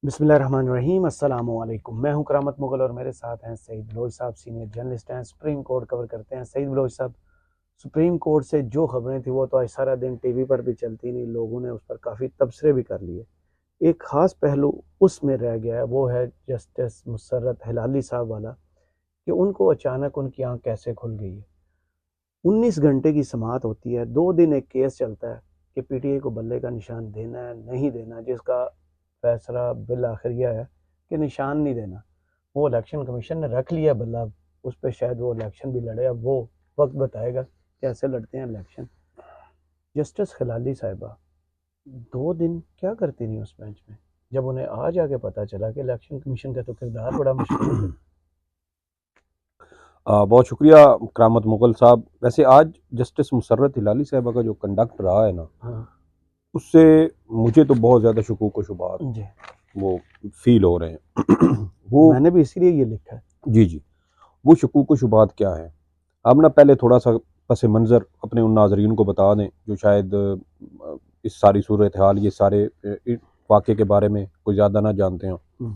बिस्मिल्लाहिर्रहमानिर्रहीम अस्सलाम वालेकुम। मैं हूं करामत मुगल और मेरे साथ हैं सईद बलोच साहब, सीनियर जर्नलिस्ट हैं, सुप्रीम कोर्ट कवर करते हैं। सईद बलोच साहब, सुप्रीम कोर्ट से जो खबरें थी वो तो आज सारा दिन टीवी पर भी चलती नहीं, लोगों ने उस पर काफ़ी तबसरे भी कर लिए। एक ख़ास पहलू उसमें रह गया है, वो है जस्टिस मुसर्रत हिलाली साहब वाला, कि उनको अचानक उनकी आँख कैसे खुल गई है। 19 घंटे की समाअत होती है, 2 दिन एक केस चलता है कि पीटीआई को बल्ले का निशान देना है नहीं देना, जिसका फैसला बिल आखिर यह है कि निशान नहीं देना। वो इलेक्शन कमीशन ने रख लिया बल्ला, उस पर शायद वो इलेक्शन भी लड़े। अब वो वक्त बताएगा कैसे लड़ते हैं इलेक्शन। जस्टिस खिलाली साहिबा 2 दिन क्या करती रही उस बेंच में, जब उन्हें आज आके पता चला कि इलेक्शन कमीशन का तो किरदार बड़ा मशकूक है। बहुत शुक्रिया करामत मुगल साहब। वैसे आज जस्टिस मुसर्रत हिलाली साहबा का जो कंडक्ट रहा है ना, हाँ उससे मुझे तो बहुत ज़्यादा शकूक व शुबात जी, वो फील हो रहे हैं। वो मैंने भी इसीलिए ये लिखा है। जी जी, वो शकूक व शुबात क्या है। आप ना पहले थोड़ा सा पस मंज़र अपने उन नाजरीन को बता दें जो शायद इस सारी सूरत हाल, ये सारे वाक़े के बारे में कोई ज़्यादा ना जानते हों।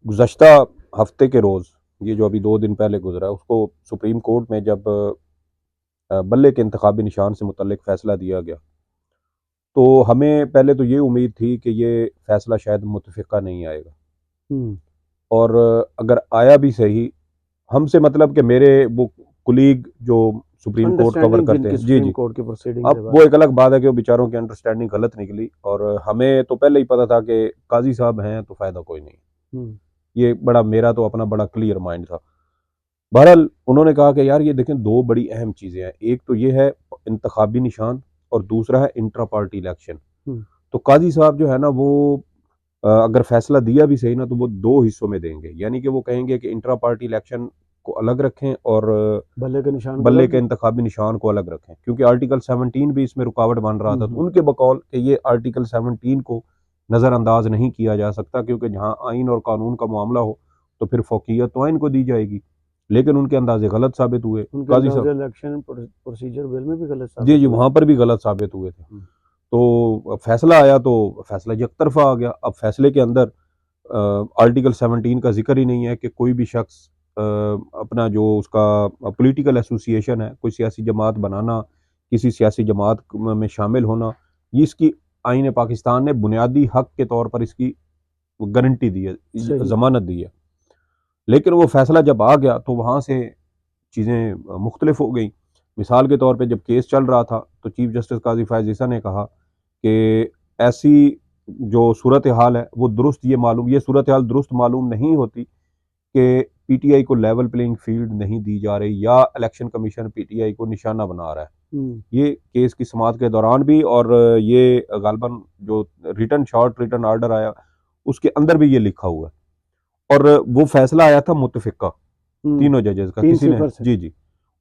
गुज़श्ता हफ्ते के रोज़, ये जो अभी 2 दिन पहले गुजरा, उसको सुप्रीम कोर्ट में जब बल्ले के इंतखाबी निशान से मुतल्लिक फ़ैसला दिया गया, तो हमें पहले तो ये उम्मीद थी कि ये फ़ैसला शायद मुतफ़िक़ा नहीं आएगा। और अगर आया भी सही, हमसे मतलब कि मेरे वो कुलीग जो सुप्रीम कोर्ट कवर अंडरस्टैंडिंग करते जिनकी हैं, जी सुप्रीम जी, कोर्ट की प्रोसीडिंग से अब वो बात। एक अलग बात है कि वो बेचारों की अंडरस्टैंडिंग गलत निकली, और हमें तो पहले ही पता था कि काज़ी साहब हैं तो फ़ायदा कोई नहीं। हम्म, ये बड़ा, मेरा तो अपना बड़ा क्लियर माइंड था। बहरहाल उन्होंने कहा कि यार ये देखें, 2 बड़ी अहम चीज़ें हैं। एक तो ये है इंतखाबी निशान, और दूसरा है इंट्रा पार्टी इलेक्शन। हम्म, तो काज़ी साहब जो है ना, वो अगर फैसला दिया भी सही ना, तो वो 2 हिस्सों में देंगे। यानी कि वो कहेंगे कि इंट्रा पार्टी इलेक्शन को अलग रखें, और भले के निशान को बल्ले अलग के भी। इंतखाबी निशान को अलग रखें, क्योंकि आर्टिकल 17 भी इसमें रुकावट बन रहा था। तो हम्म, उनके बकौल कि ये आर्टिकल 17 को नज़रअंदाज नहीं किया जा सकता, क्योंकि जहाँ आइन और कानून का मामला हो तो फिर फ़ौक़ियत तो आइन को दी जाएगी। लेकिन उनके अंदाजे गलत साबित हुए उनके काज़ी साहब। अंदाजे इलेक्शन प्रोसीजर बिल में भी गलत जी जी, साबित हुए। वहाँ पर भी गलत साबित हुए थे। हम्म, तो फैसला आया तो फैसला यकतरफा आ गया। अब फैसले के अंदर आर्टिकल 17 का जिक्र ही नहीं है कि कोई भी शख्स अपना जो उसका पॉलिटिकल एसोसिएशन है, कोई सियासी जमात बनाना, किसी सियासी जमात में शामिल होना, ये इसकी आईन पाकिस्तान ने बुनियादी हक के तौर पर इसकी गारंटी दी है, सही। ज़मानत दी है। लेकिन वो फैसला जब आ गया तो वहाँ से चीज़ें मुख्तलिफ हो गई। मिसाल के तौर पे जब केस चल रहा था, तो चीफ जस्टिस काजी फ़ायज़ ईसा ने कहा कि ऐसी जो सूरत हाल है वो दुरुस्त, ये सूरत हाल दुरुस्त मालूम नहीं होती कि पीटीआई को लेवल प्लेइंग फील्ड नहीं दी जा रही, या इलेक्शन कमीशन पीटीआई को निशाना बना रहा है। हम्म, ये केस की समाअत के दौरान भी, और ये गालबन जो शॉर्ट रिटन ऑर्डर आया उसके अंदर भी ये लिखा हुआ है। और वो फैसला आया था मुतफिका हम्म, तीनों जजेस का, तीन किसी ने, सिफर से। जी जी।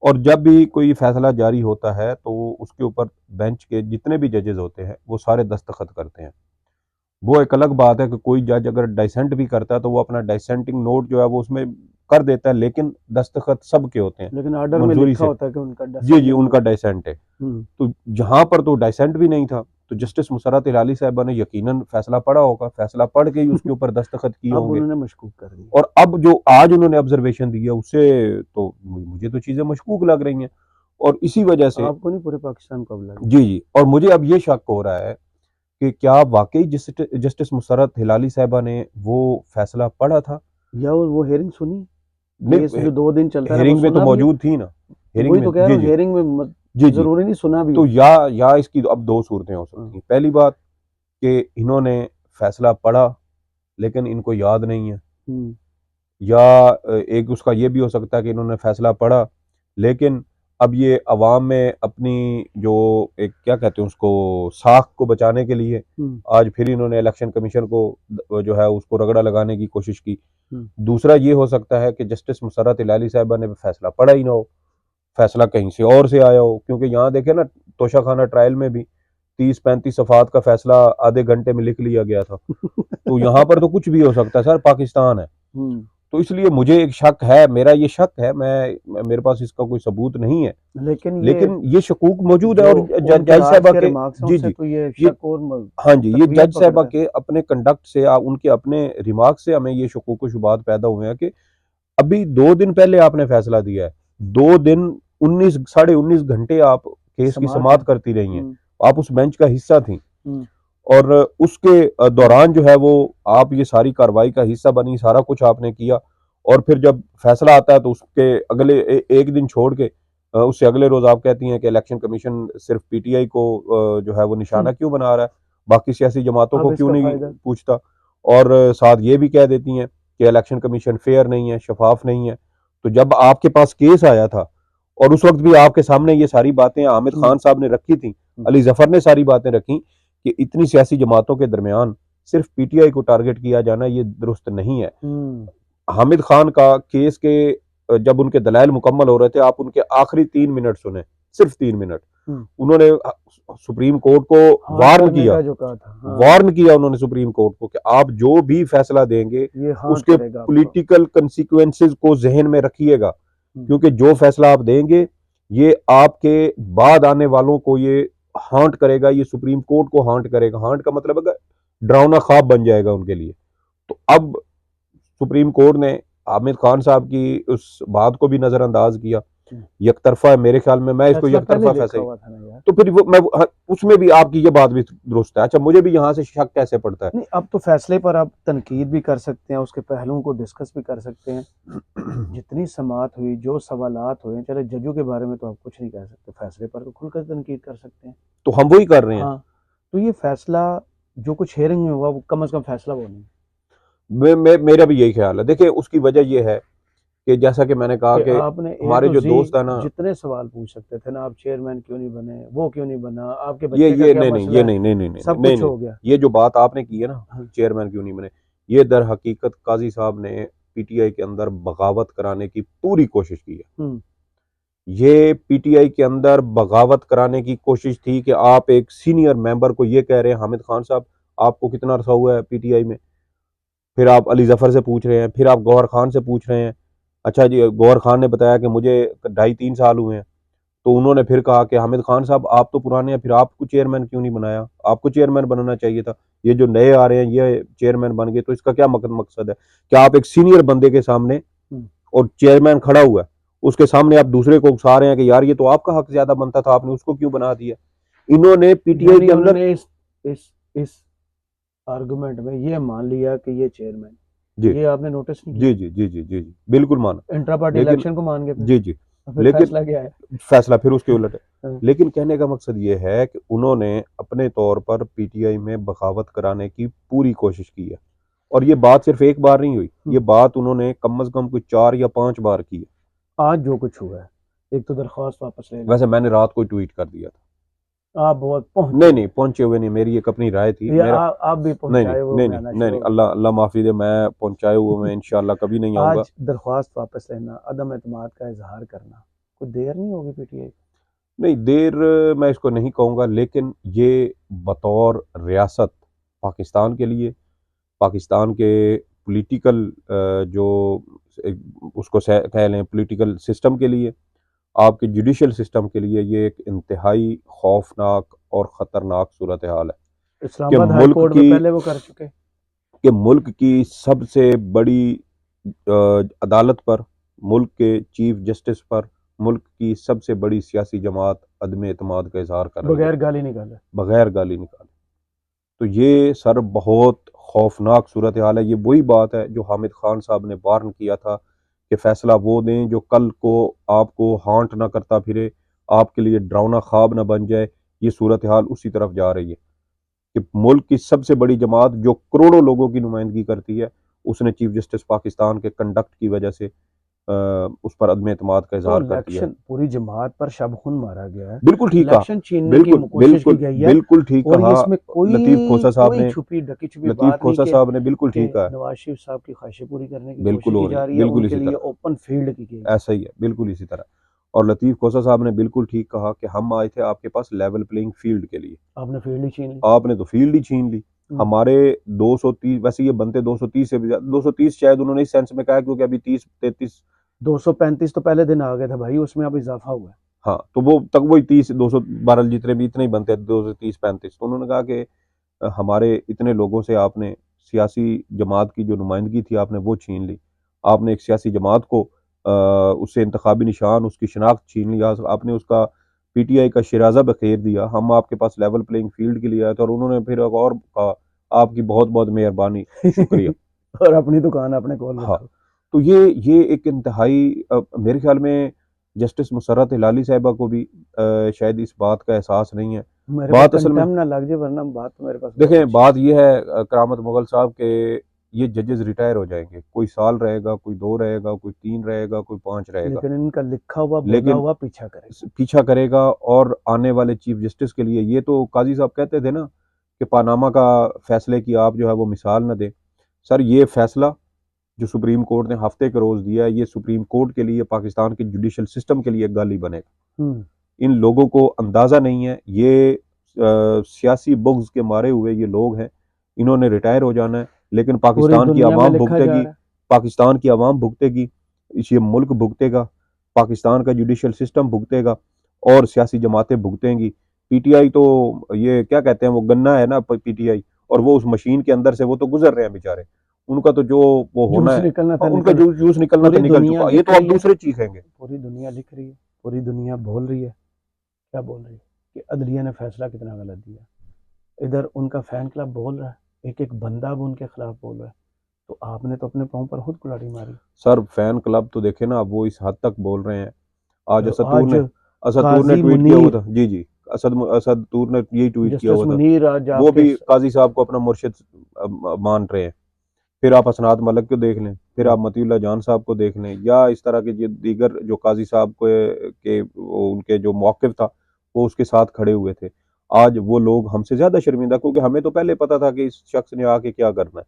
और जब भी कोई फैसला जारी होता है तो उसके ऊपर बेंच के जितने भी जजेस होते हैं वो सारे दस्तखत करते हैं। वो एक अलग बात है कि कोई जज अगर डाइसेंट भी करता है तो वो अपना डाइसेंटिंग नोट जो है वो उसमें कर देता है, लेकिन दस्तखत सबके होते हैं लेकिन ऑर्डर में मंजूरी लिखा से। होता है कि उनका जी जी, डिसेंडिंग उनका नोट है। डाइसेंट है। हम्म, तो जहां पर तो डाइसेंट भी नहीं था, तो जस्टिस मुसर्रत हिलाली साहबा ने यकीनन फैसला पढ़ा होगा, फैसला पढ़ के ही उसके ऊपर दस्तखत किए अब होंगे। उन्होंने मशकूक कर दिया। और अब जो आज उन्होंने ऑब्जर्वेशन दिया, उससे तो मुझे तो चीज़ें मशकूक लग रही हैं। और इसी वजह से, आपको नहीं, पूरे पाकिस्तान को अब लगी। जी जी, और मुझे अब ये शक हो रहा है कि क्या वाकई जस्टिस मुसर्रत हिलाली साहबा ने वो फैसला पढ़ा था। या वो हेयरिंग सुनी, केस नहीं, जो 2 दिन चलता रहा वो हेयरिंग में तो सुना भी है। मौजूद थी ना, तो हेयरिंग वही में, तो कह रहा जी हूँ, जी, हेयरिंग में जी जी। जरूरी नहीं सुना भी तो है। या इसकी तो अब 2 सूरतें हो हाँ, सकती हैं। पहली बात कि इन्होंने फैसला पढ़ा लेकिन इनको याद नहीं है, हम्म, या एक उसका ये भी हो सकता है कि इन्होंने फैसला पढ़ा, लेकिन अब ये अवाम में अपनी जो एक क्या कहते हैं उसको, साख को बचाने के लिए हम्म, आज फिर इन्होंने इलेक्शन कमीशन को जो है उसको रगड़ा लगाने की कोशिश की। हम्म, दूसरा ये हो सकता है कि जस्टिस मुसर्रत हिलाली साहबा ने फैसला पढ़ा ही ना हो, फैसला कहीं से और से आया हो। क्योंकि यहाँ देखे ना, तोशाखाना ट्रायल में भी 30-35 सफ़ात का फैसला आधे घंटे में लिख लिया गया था। तो यहाँ पर तो कुछ भी हो सकता है सर, पाकिस्तान है। हम्म, तो इसलिए मुझे एक शक है, मेरा ये शक है, मेरे पास इसका कोई सबूत नहीं है, लेकिन लेकिन ये शकूक मौजूद है। जो और उनके जज आज साहबा के के, रिमार्क्स हैं जी उससे जी, तो ये ये, शक और हाँ जी, ये तकवीत जज साहबा पकड़ता है। के अपने कंडक्ट से, उनके अपने रिमार्क से हमें ये शकूक शुबात पैदा हुए हैं कि अभी 2 दिन पहले आपने फैसला दिया है, 2 दिन 19 साढ़े 19 घंटे आप केस की समात है। समाअत करती रही हैं, आप उस बेंच का हिस्सा थी, हम्म, और उसके दौरान जो है वो आप ये सारी कार्रवाई का हिस्सा बनी, सारा कुछ आपने किया, और फिर जब फैसला आता है तो उसके अगले एक दिन छोड़ के उससे अगले रोज आप कहती हैं कि इलेक्शन कमीशन सिर्फ पीटीआई को जो है वो निशाना क्यों बना रहा है, बाकी सियासी जमातों को अब क्यों इसका नहीं फायदा। पूछता, और साथ ये भी कह देती हैं कि इलेक्शन कमीशन फेयर नहीं है, शफाफ नहीं है। तो जब आपके पास केस आया था, और उस वक्त भी आपके सामने ये सारी बातें हामिद खान साहब ने रखी थी, अली जफर ने सारी बातें रखी कि इतनी सियासी जमातों के दरमियान सिर्फ पीटीआई को टारगेट किया जाना ये दुरुस्त नहीं है। हामिद खान का केस के जब उनके दलाइल मुकम्मल हो रहे थे, आप उनके आखिरी 3 मिनट सुने, सिर्फ 3 मिनट, उन्होंने सुप्रीम कोर्ट को वार्न किया, वार्न किया उन्होंने सुप्रीम कोर्ट को कि आप जो भी फैसला देंगे उसके पॉलिटिकल कंसिक्वेंसेस को जहन में रखिएगा, क्योंकि जो फैसला आप देंगे ये आपके बाद आने वालों को ये हांट करेगा, ये सुप्रीम कोर्ट को हांट करेगा। हांट का मतलब है डरावना ख्वाब बन जाएगा उनके लिए। तो अब सुप्रीम कोर्ट ने आमिर खान साहब की उस बात को भी नजरअंदाज किया, यकतरफा है मेरे ख्याल में, मैं इसको यकतरफा फैसला, तो फिर वो मैं उसमें भी आपकी ये बात भी दुरुस्त है। अच्छा, मुझे भी यहाँ से शक कैसे पड़ता है? नहीं, अब तो फैसले पर आप तनकीद भी कर सकते हैं, उसके पहलुओं को डिस्कस भी कर सकते हैं। जितनी समात हुई, जो सवालात हुए, चले जजों के बारे में तो आप कुछ नहीं कह सकते, फैसले पर तो खुलकर तनकीद कर सकते हैं। तो हम वही कर रहे हैं। हाँ, तो ये फैसला जो कुछ हेयरिंग में हुआ वो कम से कम फैसला वो नहीं। मेरा भी यही ख्याल है। देखिए, उसकी वजह यह है कि जैसा कि मैंने कहा कि कि आपने हमारे जो दोस्त है ना, जितने सवाल पूछ सकते थे ना, आप चेयरमैन क्यों नहीं बने, वो क्यों नहीं बना, आपके ये बच्चे का ये क्या नहीं नहीं, मसला ये है, नहीं नहीं नहीं नहीं सब नहीं कुछ नहीं, हो गया। ये जो बात आपने की है ना, हाँ। चेयरमैन क्यों नहीं बने, ये दर हकीकत काजी साहब ने पीटीआई के अंदर बगावत कराने की पूरी कोशिश की है। ये पीटीआई के अंदर बगावत कराने की कोशिश थी कि आप एक सीनियर मेंबर को ये कह रहे हैं, हामिद खान साहब आपको कितना अरसा हुआ है पीटीआई में, फिर आप अली जफर से पूछ रहे हैं, फिर आप गौहर खान से पूछ रहे हैं। अच्छा जी, गौहर खान ने बताया कि मुझे 2.5-3 साल हुए हैं। तो उन्होंने फिर कहा कि हामिद खान साहब आप तो पुराने हैं, फिर आपको चेयरमैन क्यों नहीं बनाया, आपको चेयरमैन बनना चाहिए था, ये जो नए आ रहे हैं ये चेयरमैन बन गए, तो इसका क्या मकसद है? क्या आप एक सीनियर बंदे के सामने, और चेयरमैन खड़ा हुआ है, उसके सामने आप दूसरे को उकसा रहे हैं कि यार ये तो आपका हक ज्यादा बनता था, आपने उसको क्यों बना दिया? इन्होंने पीटीआई के अंदर इस आर्गुमेंट में ये मान लिया कि ये चेयरमैन, जी ये आपने नोटिस नहीं किया? जी जी जी जी जी जी, बिल्कुल माना। इंट्रा पार्टी लेकिन इलेक्शन को मान के जी जी, फिर लेकिन फैसला क्या है? फैसला फिर उसके उलट है। हाँ। लेकिन कहने का मकसद ये है कि उन्होंने अपने तौर पर पीटीआई में बगावत कराने की पूरी कोशिश की है, और ये बात सिर्फ एक बार नहीं हुई, ये बात उन्होंने कम से कम कोई 4 या 5 बार की है। आज जो कुछ हुआ है, एक तो दरख्वास्त वापस ले ली, वैसे मैंने रात को ट्वीट कर दिया था। आप बहुत पहुंचे नहीं नहीं, पहुंचे हुए नहीं, मेरी एक अपनी राय थी, मेरा आप भी नहीं नहीं पहुंचाए वो नहीं में नहीं आना नहीं शुरू नहीं, हो अल्लाह अल्लाह माफी दे, मैं पहुंचाए हुए मैं इंशाल्लाह कभी नहीं गया। आऊंगा। आज दरख्वास्त वापस लेना, अदम एतमाद का इजहार करना, कोई देर नहीं होगी पीटीआई? नहीं देर, मैं इसको नहीं कहूँगा, लेकिन ये बतौर रियासत पाकिस्तान के लिए, पाकिस्तान के पॉलिटिकल जो उसको कह लें पॉलिटिकल सिस्टम के लिए, आपके जुडिशल सिस्टम के लिए ये एक इंतहाई खौफनाक और ख़तरनाक सूरत हाल है कि इस्लामाबाद हाई कोर्ट में पहले वो कर चुके। मुल्क की सबसे बड़ी अदालत पर, मुल्क के चीफ जस्टिस पर, मुल्क की सबसे बड़ी सियासी जमात अदम एतमाद का इजहार कर रही है बगैर गाली निकाले। बगैर गाली निकाले। तो ये सर बहुत खौफनाक सूरत हाल है। ये वही बात है जो हामिद खान साहब ने वार्न किया था कि फैसला वो दें जो कल को आपको हांट ना करता फिरे, आपके लिए डरावना ख्वाब ना बन जाए। ये सूरत हाल उसी तरफ जा रही है कि मुल्क की सबसे बड़ी जमात जो करोड़ों लोगों की नुमाइंदगी करती है, उसने चीफ जस्टिस पाकिस्तान के कंडक्ट की वजह से उस पर अदम एतमाद का तो इजहार कर दिया है। इलेक्शन पूरी जमात पर शबहुन मारा गया है, बिल्कुल ठीक कहा, इलेक्शन छीनने की बिल्कुल कोशिश की बिल्कुल गई है, बिल्कुल ठीक और ये कहा इसमें लतीफ़ कोई खोसा साहब कोई ने, छुपी ढकी छुपी लतीफ़ बात नहीं खोसा साहब ने बिल्कुल कि ठीक कहा है। नवाज शरीफ साहब की ख्वाहिशें पूरी करने की बिल्कुल कोशिश हो की रही जा है, रही है, बिल्कुल उनके इसी लिए तरह, ओपन फील्ड की गई। ऐसा ही है, बिल्कुल इसी तरह। और लतीफ़ खोसा साहब ने बिल्कुल ठीक कहा कि हम आए थे आपके पास लेवल प्लेइंग फील्ड के लिए, आपने फील्ड ही छीन ली। आपने तो फील्ड ही छीन ली। हमारे 230, वैसे ये बनते 230 से भी ज्यादा, 230 शायद उन्होंने इस सेंस में कहा क्योंकि अभी 30-33। 235 तो पहले दिन आ गए थे भाई, उसमें अब इजाफा हुआ है। हाँ, तो वो तक वही 30 200 बारह जितने भी इतने ही बनते हैं, 230-35। तो उन्होंने कहा कि हमारे इतने लोगों से आपने सियासी जमात की जो नुमाइंदगी थी आपने वो छीन ली, आपने एक सियासी जमात को उससे इंतखाबी निशान उसकी शनाख्त छीन लिया, आपने उसका पीटीआई का शिराजा बखेर दिया, हम आपके पास लेवल प्लेइंग फील्ड के लिए आए थे। और उन्होंने फिर एक और कहा, आपकी बहुत बहुत मेहरबानी, शुक्रिया। और अपनी दुकान अपने खोल हाँ, रखो। तो ये एक इंतहाई मेरे ख्याल में जस्टिस मुसर्रत हिलाली साहिबा को भी शायद इस बात का एहसास नहीं है। मेरे को बात असल में कंटेम ना लग जाए, वरना बात तो मेरे पास बहुत देखें, अच्छी है। बात ये है करामत मुगल साहब के, ये जजेस रिटायर हो जाएंगे, कोई साल रहेगा, कोई 2 रहेगा, कोई 3 रहेगा, कोई 5 रहेगा, लेकिन इनका लिखा हुआ बोला लेकिन हुआ पीछा करेगा। पीछा करेगा। और आने वाले चीफ जस्टिस के लिए, ये तो काजी साहब कहते थे ना कि पानामा का फैसले की आप जो है वो मिसाल न दें। सर, ये फैसला जो सुप्रीम कोर्ट ने हफ्ते के रोज दिया है, ये सुप्रीम कोर्ट के लिए, पाकिस्तान के जुडिशल सिस्टम के लिए एक गाली बनेगा। हम्म। इन लोगों को अंदाजा नहीं है, ये सियासी बुग्ज के मारे हुए ये लोग हैं, इन्होंने रिटायर हो जाना है, लेकिन पूरी पाकिस्तान की दुनिया में आवाम लिखा जा भुगतेगी, रहा है। पाकिस्तान की आवाम भुगतेगी, ये मुल्क भुगतेगा, पाकिस्तान का जुडिशल सिस्टम भुगतेगा और सियासी जमातें भुगतेंगी। पीटीआई तो, ये क्या कहते हैं, वो गन्ना है ना पीटीआई, और वो उस मशीन के अंदर से वो तो गुजर रहे हैं बेचारे, उनका तो जो वो होना जूस है, निकलना था उनका निकल। जूस निकलना तो पूरी निकल दुनिया चुका, ये लिख तो अब रही है। दूसरे चीखेंगे। पूरी दुनिया लिख रही है। पूरी दुनिया बोल रही है। क्या बोल रही है? कि अदलिया ने फैसला कितना गलत दिया। इधर उनका फैन क्लब बोल रहा है, एक एक बंदा अब उनके खिलाफ बोल रहा है। तो आपने तो अपने पाँव पर खुद कुल्हाड़ी मारी। सर, फैन क्लब तो देखे ना, अब वो इस हद तक बोल रहे हैं। आज तो असतूर आज ने असतूर ने काजी ट्वीट किया हुआ मुनीर, था, जी जी, असदतूर ने यही ट्वीट किया जस्टिस हुआ था। मुनीर आज वो आपके भी काजी साहब को अपना मुर्शिद मान रहे हैं। फिर आप हसनात मलिक को देख लें, फिर आप मतीउल्लाह जान साहब को देख लें, या इस तरह के जो दीगर जो काजी साहब के उनके जो मौक़िफ़ था वो उसके साथ खड़े हुए थे। आज वो लोग हमसे ज़्यादा शर्मिंदा, क्योंकि हमें तो पहले पता था कि इस शख्स ने आके क्या करना है,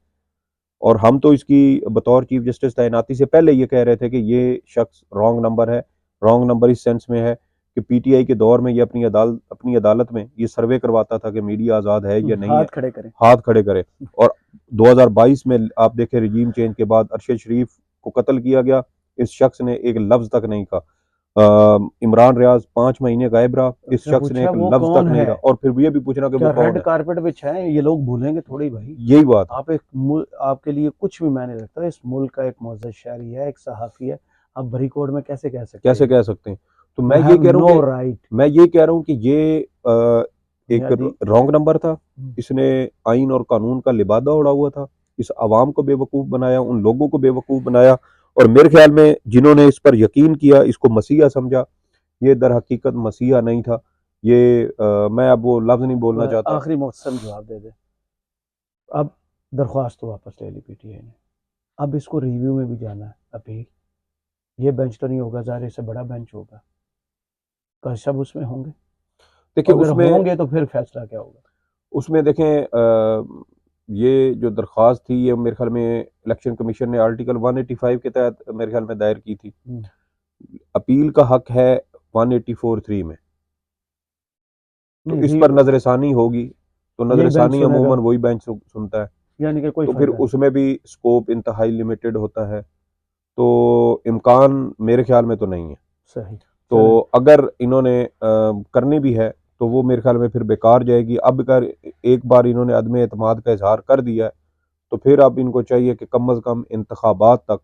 और हम तो इसकी बतौर चीफ जस्टिस तैनाती से पहले ये कह रहे थे कि ये शख्स रॉन्ग नंबर है। रॉन्ग नंबर इस सेंस में है कि पीटीआई के दौर में ये अपनी अदालत में ये सर्वे करवाता था कि मीडिया आज़ाद है या नहीं हाथ है, खड़े करें। हाथ खड़े करे। और 2022 में आप देखें, रजीम चेंज के बाद अरशद शरीफ को कत्ल किया गया, इस शख्स ने एक लफ्ज़ तक नहीं कहा। इमरान रियाज 5 महीने गायब रहा, इस उसने शख्स ने पूछा एक वो लफ्ज़ तक कौन नहीं है? कहा, और फिर ये भी पूछना कि वो क्या कौन रेड है। कारपेट बिछाएं? ये लोग भूलेंगे थोड़ी भाई। यही बात है। आप एक आपके लिए कुछ भी मायने रखता है। इस मुल्क का एक मोअज़्ज़ज़ शहरी है, एक सहाफ़ी है। आप भरी कोर्ट में कैसे कह सकते कैसे हैं? कह सकते हैं? तो यू हैव नो राइट। मैं ये कह रहा हूँ कि ये एक बुनियादी। रॉन्ग नंबर था। इसने आइन और कानून का लिबादा उड़ा हुआ था, इस अवाम को बेवकूफ़ बनाया, उन लोगों को बेवकूफ़ बनाया, और मेरे ख्याल में जिन्होंने इस पर यकीन किया, इसको मसीहा समझा, ये दर हकीकत मसीहा नहीं था। ये मैं अब वो लफ्ज़ नहीं बोलना चाहता। आखिरी मुहतसम जवाब दे दे। अब दरख्वास्त तो वापस ले ली पीटीआई ने। अब इसको रिव्यू में भी जाना है अपील। ये बेंच तो नहीं होगा, ज़ाहिर इससे बड़ा बेंच होगा। कश्यप उसमें होंगे? देखिए अगर उसमें होंगे तो फिर फैसला क्या होगा? उसमें देखें, ये जो दरख्वास्त थी ये मेरे ख्याल में इलेक्शन कमीशन ने आर्टिकल 185 के तहत मेरे ख्याल में दायर की थी। अपील का हक है 184(3) में। तो इस नहीं, पर नजरसानी होगी, तो यही बेंच नजरसानी सुनेगा। अमूमन वही बेंच सुनता है। यानी कि कोई तो फिर फ़ायदा नहीं। उसमें भी स्कोप इंतहाई लिमिटेड होता है, तो इम्कान मेरे ख्याल में तो नहीं है। सही। तो चलें। अगर इन्होंने करनी भी है तो वो मेरे ख्याल में फिर बेकार जाएगी। अब अगर एक बार इन्होंने अदम एतमाद का इजहार कर दिया है, तो फिर अब इनको चाहिए कि कम अज़ कम इंतखाबात तक,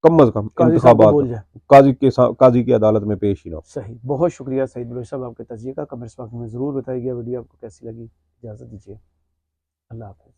कम अज़ कम काजी साहब को इंतखाबात बोल तक जाए। काजी की अदालत में पेश ही ना हो। सही। बहुत शुक्रिया सईद बलोच साहब आपके तजिए का। कमेंट्स बॉक्स में ज़रूर बताइएगा वीडियो आपको कैसी लगी। इजाज़त दीजिए। अल्लाह हाफ़िज़।